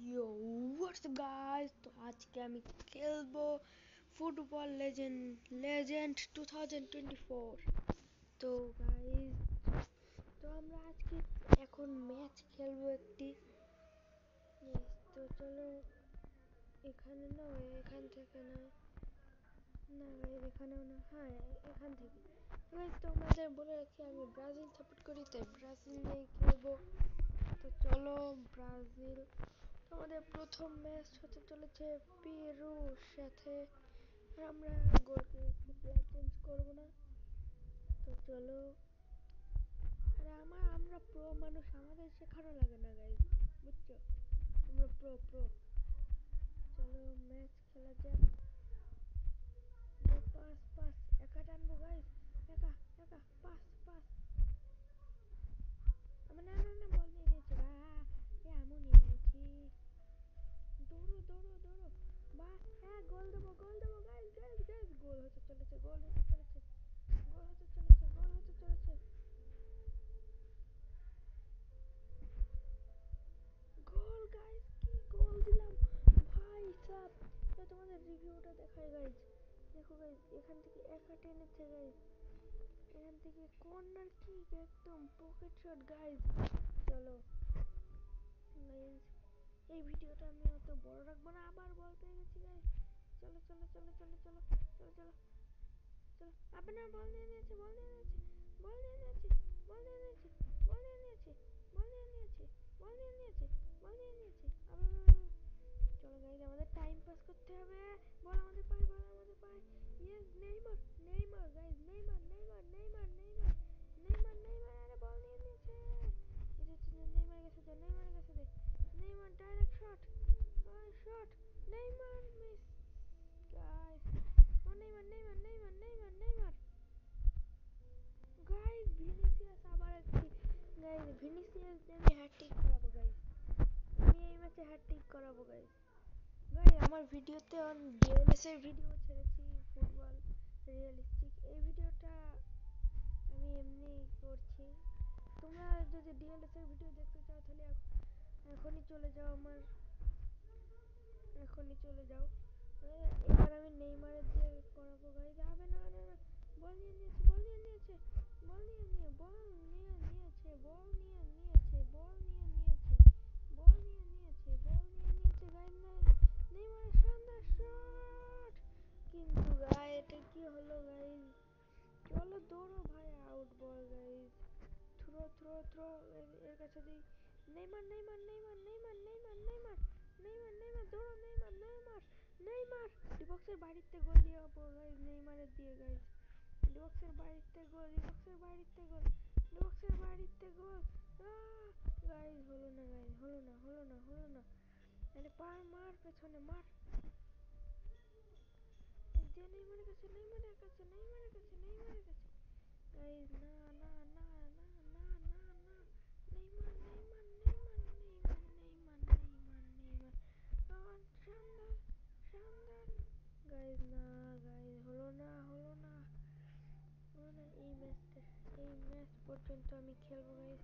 Yo, what's up guys? তো আজকে আমি খেলবো ফুটবল লেজেন্ড 2024। তো গাইস, তো আমরা আজকে এখন ম্যাচ খেলবো একটি। তো চলো, এখানে না, এখান থেকে না, না গাইস এখানেও না, হ্যাঁ এখান থেকে। গাইস তোমাদের বলে রাখি আমি ব্রাজিল সাপোর্ট করি, তাই ব্রাজিল নিয়ে খেলবো। তো চলো ব্রাজিল। আমাদের প্রথম ম্যাচ হতে চলেছে পেরুর সাথে। আমরা গোলকিপার চেঞ্জ করবো না। তো চলো, আরে আমরা প্রো মানুষ, আমাদের শেখানো লাগে না গাইজ, বুঝছো? আমরা প্রো। চলো ম্যাচ খেলা যাক। পাস একা টানবো গাইজ, একা পাস। না বল নিয়ে নিয়েছে, এমন নিয়ে নিয়েছি। দৌড়ো বা হ্যাঁ, গোল দেবো গাইজ, গোল হতে চলেছে। গোল হতে চলেছে। গোল গাইজ, কি গোল দিলাম ভাই সাব। তোমাদের রিভিউটা দেখাই গাইজ, দেখো গাইজ, এখান থেকে একা টেনেছে গাইজ, এখান থেকে কর্নার কিক, একদম পকেট শট গাইজ। চলো গাইজ, এই ভিডিওটা আমি অত বড় রাখবো না। আবার বল পেয়ে গেছি গাইজ। চলো আপনার বল নিয়ে নিয়েছে। চলো গাইজ, আমাদের টাইম পাস করতে হবে। বল আমাদের পায়। ইয়েস, নেইমার গাইজ, নেইমার, আরে বল নিয়ে নিয়েছে। নেইমারের কাছে দে। Neymar direct shot, Neymar miss guys. ও নেইমার গাইজ, ভিনিসিয়াস আবার একটি গাইজ, ভিনিসিয়াস দিয়ে আমি হ্যাটট্রিক করাবো গাইজ, আমি এই ম্যাচে হ্যাটট্রিক করাবো গাইজ। আমার ভিডিওতে ডিএলএস এর ভিডিও ছেড়েছি, ফুটবল রিয়েলিস্টিক। এই ভিডিওটা আমি এমনি করছি। তোমরা যদি ডিএলএস এর ভিডিও দেখতে চাও তাহলে এখনই চলে যাও। এবার আমি নেইমারের দিয়ে করাবো গাইজ। যাবে না, বল নিয়ে নিয়েছে গাইজ। নেইমারের শানদার শট, কিন্তু গাইজ এটা কি হলো গাইজ? চলো দৌড়ো ভাই, আউট বল গাইজ। থ্রো এর কাছে দিই। নেইমার, দৌড়ো নেইমার ডিবক্সের বাড়িতে গোল দিয়ে গাইজ, নেইমারের দিয়ে গাইজ। ডিবক্সের বাড়িতে গোল। গাইজ হলো না গাইজ, হলো না। আরে মার পেছনে মার। নেইমারের কাছে গাইজ। না, শানদার গাইজ। না গাইজ, হলো না। এই ম্যাচ পর্যন্ত আমি খেলবো গাইজ।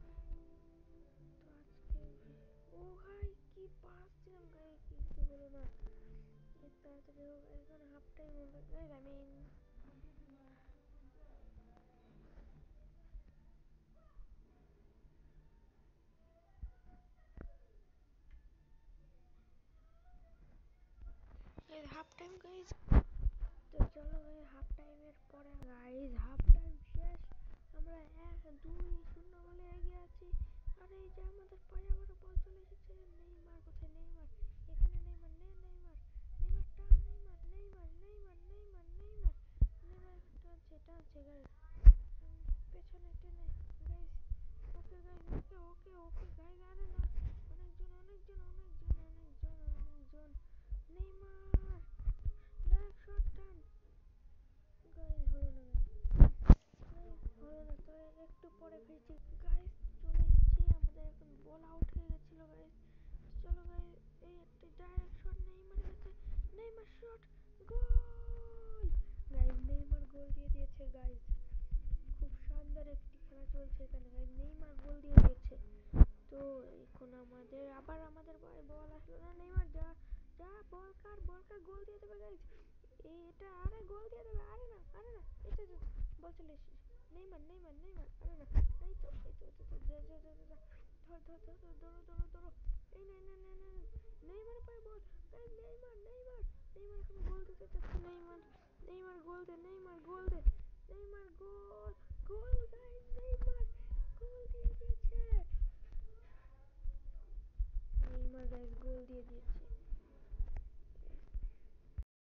তো আজকে ও গাইজ, কি পাস দিলাম গাইজ, কিন্তু হলো না। তাড়াতাড়ি হোক, এখন হাফ টাইম হবে গাইজ। আমি হাফ টাইম গাইজ। তো চলো গাইজ, হাফ টাইমের পরে গাইজ, হাফ টাইম শেষ। আমরা 2-0 গোলে এগিয়ে আছি। আর এই যে আমাদের পায়ে আবার বল চলে এসেছে। নেইমার কোথায়? এখানে নেইমার টানছে গাইজ, পেছনে টেনে guys. Okay guys, okay guys. আরে না, অনেকজন। নেইমার ডাইরেক্ট শট টান গাইজ, হলো না। তো একটু পরে ফিরছি গাইজ, চলে এসেছি। আমাদের এখন বল আউট হয়ে গেছিল গাইজ। চলো গাইজ, এই একটা ডাইরেক্ট শট নেইমারের কাছে। নেইমার শট, গোল গাইজ। নেইমার গোল দিয়ে দিয়েছে গাইজ। খুব শানদার একটি খেলা চলছে এখানে গাইজ, নেইমার গোল দিয়ে দিয়েছে। তো এখন আমাদের বল আসলো না, নেইমার যা যা, বল কার গোল দিয়ে দেবে গাইস, এটা আরে গোল দিয়ে দেবে, আরে না এটা বল চলে এসেছে, নেইমার আরে না, এই তো যা ধরো, এই নে, নেইমারের পায়ে বল, গাইস নেইমার এখন গোল দিতে চাচ্ছে, নেইমার গোল দে, নেইমার গোল, গাইস